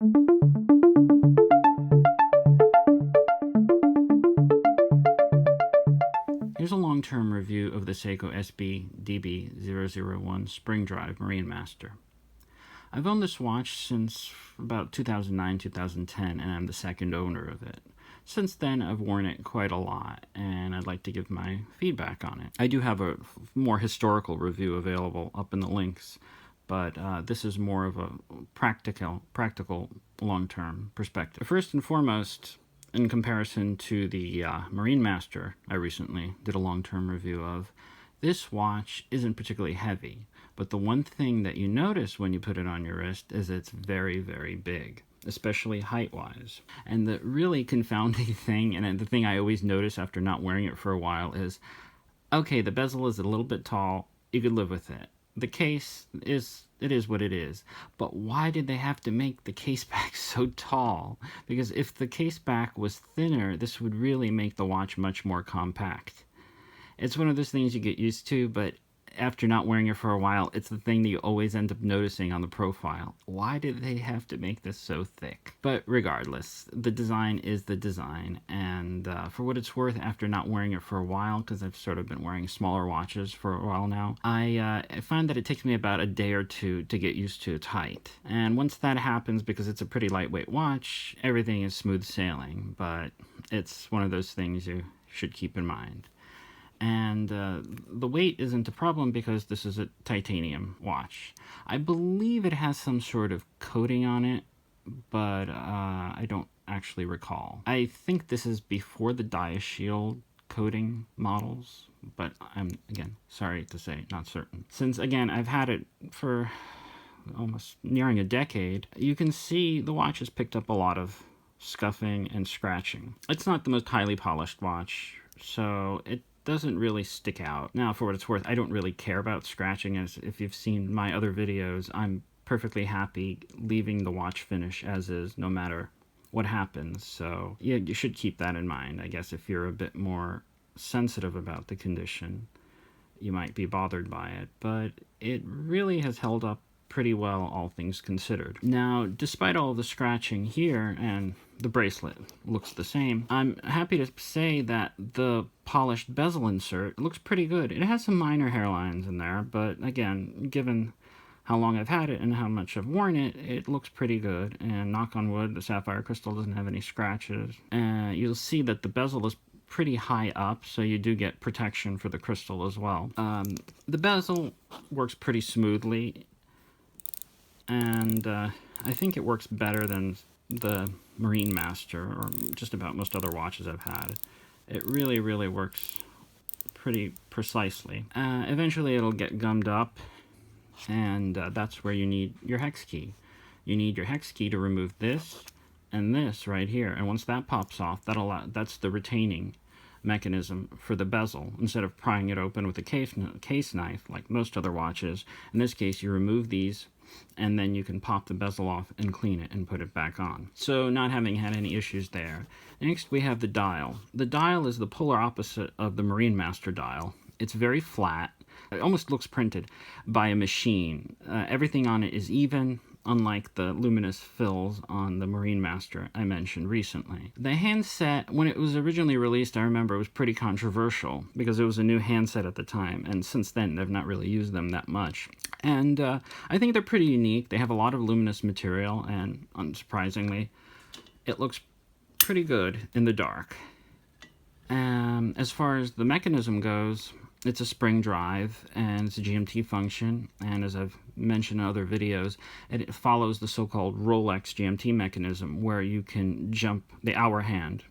Here's a long-term review of the Seiko SBDB001 Spring Drive Marine Master. I've owned this watch since about 2009-2010, and I'm the second owner of it. Since then, I've worn it quite a lot, and I'd like to give my feedback on it. I do have a more historical review available up in the links, but this is more of a practical long-term perspective. First and foremost, in comparison to the Marine Master I recently did a long-term review of, this watch isn't particularly heavy, but the one thing that you notice when you put it on your wrist is it's very, very big, especially height-wise. And the really confounding thing, and the thing I always notice after not wearing it for a while is, okay, the bezel is a little bit tall, you could live with it. The case is what it is, but why did they have to make the case back so tall? Because if the case back was thinner, this would really make the watch much more compact. It's one of those things you get used to, but after not wearing it for a while, it's the thing that you always end up noticing on the profile. Why did they have to make this so thick? But regardless, the design is the design, and for what it's worth, after not wearing it for a while, because I've sort of been wearing smaller watches for a while now, I find that it takes me about a day or two to get used to its height. And once that happens, because it's a pretty lightweight watch, everything is smooth sailing, but it's one of those things you should keep in mind. And the weight isn't a problem because this is a titanium watch. I believe it has some sort of coating on it, but I don't actually recall. I think this is before the Diashield coating models, but I'm, again, sorry to say, not certain. Since, again, I've had it for almost nearing a decade, you can see the watch has picked up a lot of scuffing and scratching. It's not the most highly polished watch, so it doesn't really stick out. Now, for what it's worth, I don't really care about scratching, as if you've seen my other videos, I'm perfectly happy leaving the watch finish as is, no matter what happens. So yeah, you should keep that in mind. I guess if you're a bit more sensitive about the condition, you might be bothered by it, but it really has held up pretty well, all things considered. Now, despite all the scratching here, and the bracelet looks the same, I'm happy to say that the polished bezel insert looks pretty good. It has some minor hairlines in there, but again, given how long I've had it and how much I've worn it, it looks pretty good. And knock on wood, the sapphire crystal doesn't have any scratches. You'll see that the bezel is pretty high up, so you do get protection for the crystal as well. The bezel works pretty smoothly, and I think it works better than the Marine Master, or just about most other watches I've had. It really, really works pretty precisely. Eventually it'll get gummed up, and that's where you need your hex key. You need your hex key to remove this and this right here, and once that pops off, that's the retaining mechanism for the bezel. Instead of prying it open with a case knife like most other watches, in this case you remove these, and then you can pop the bezel off and clean it and put it back on. So not having had any issues there. Next we have the dial. The dial is the polar opposite of the Marine Master dial. It's very flat. It almost looks printed by a machine. Everything on it is even, unlike the luminous fills on the Marine Master I mentioned recently. The handset, when it was originally released, I remember it was pretty controversial because it was a new handset at the time, and since then I've not really used them that much. And I think they're pretty unique. They have a lot of luminous material, and unsurprisingly, it looks pretty good in the dark. As far as the mechanism goes, it's a spring drive, and it's a GMT function, and as I've mentioned in other videos, it follows the so-called Rolex GMT mechanism, where you can jump the hour hand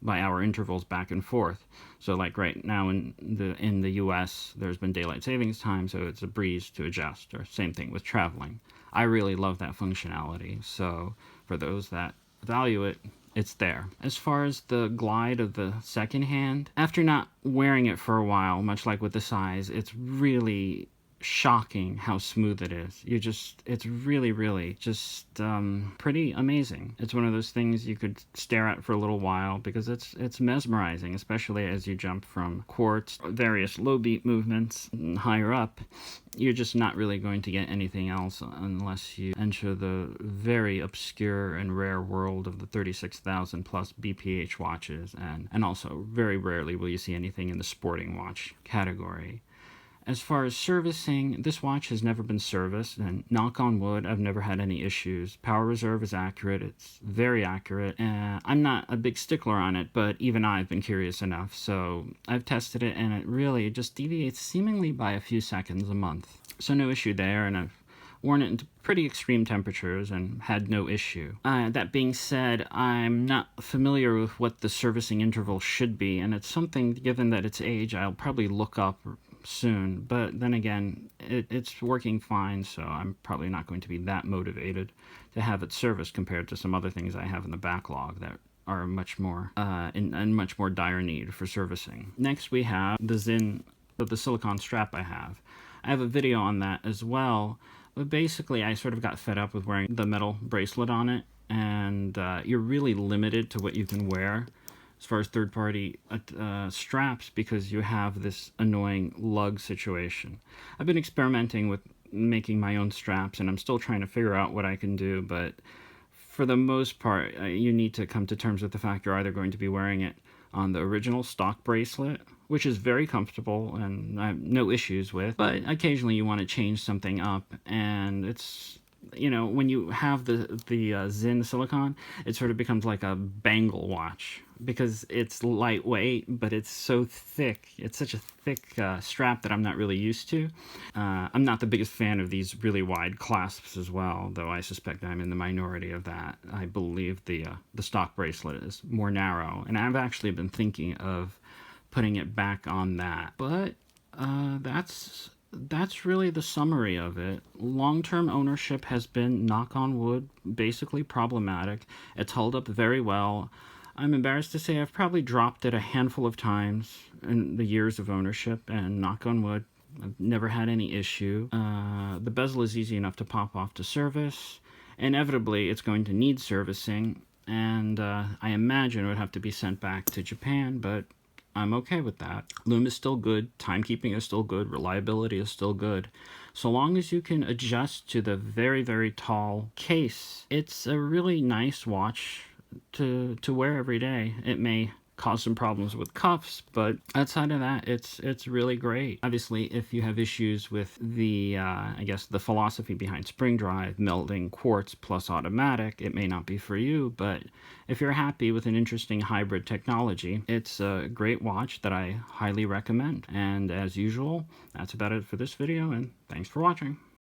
by hour intervals back and forth. So like right now in the US, there's been daylight savings time, so it's a breeze to adjust, or same thing with traveling. I really love that functionality, so for those that value it, it's there. As far as the glide of the second hand, after not wearing it for a while, much like with the size, it's really shocking how smooth it is. It's really just pretty amazing. It's one of those things you could stare at for a little while because it's mesmerizing, especially as you jump from quartz, various low beat movements, and higher up. You're just not really going to get anything else unless you enter the very obscure and rare world of the 36,000 plus BPH watches, and also very rarely will you see anything in the sporting watch category. As far as servicing, this watch has never been serviced, and knock on wood, I've never had any issues. Power reserve is accurate. It's very accurate. I'm not a big stickler on it, but even I've been curious enough, so I've tested it, and it just deviates seemingly by a few seconds a month. So no issue there, and I've worn it into pretty extreme temperatures and had no issue. That being said, I'm not familiar with what the servicing interval should be, and it's something, given that its age, I'll probably look up soon. But then again, it's working fine, so I'm probably not going to be that motivated to have it serviced compared to some other things I have in the backlog that are much more in much more dire need for servicing. Next, we have the Zin, the silicone strap I have. I have a video on that as well, but basically I sort of got fed up with wearing the metal bracelet on it, and you're really limited to what you can wear as far as third-party straps because you have this annoying lug situation. I've been experimenting with making my own straps, and I'm still trying to figure out what I can do, but for the most part, you need to come to terms with the fact you're either going to be wearing it on the original stock bracelet, which is very comfortable and I have no issues with, but occasionally you want to change something up, and it's, you know, when you have the Zin silicone, it sort of becomes like a bangle watch because it's lightweight, but it's so thick. It's such a thick strap that I'm not really used to. I'm not the biggest fan of these really wide clasps as well, though I suspect I'm in the minority of that. I believe the stock bracelet is more narrow, and I've actually been thinking of putting it back on that. But that's really the summary of it. Long-term ownership has been, knock on wood, basically problematic. It's held up very well. I'm embarrassed to say I've probably dropped it a handful of times in the years of ownership, and knock on wood, I've never had any issue. The bezel is easy enough to pop off to service. Inevitably, it's going to need servicing, and I imagine it would have to be sent back to Japan, but I'm okay with that. Lume is still good, timekeeping is still good, reliability is still good. So long as you can adjust to the very tall case, it's a really nice watch to wear every day. It may cause some problems with cuffs, but outside of that, it's really great. Obviously, if you have issues with the I guess the philosophy behind spring drive, melding quartz plus automatic, it may not be for you, but if you're happy with an interesting hybrid technology, it's a great watch that I highly recommend. And as usual, that's about it for this video, and thanks for watching.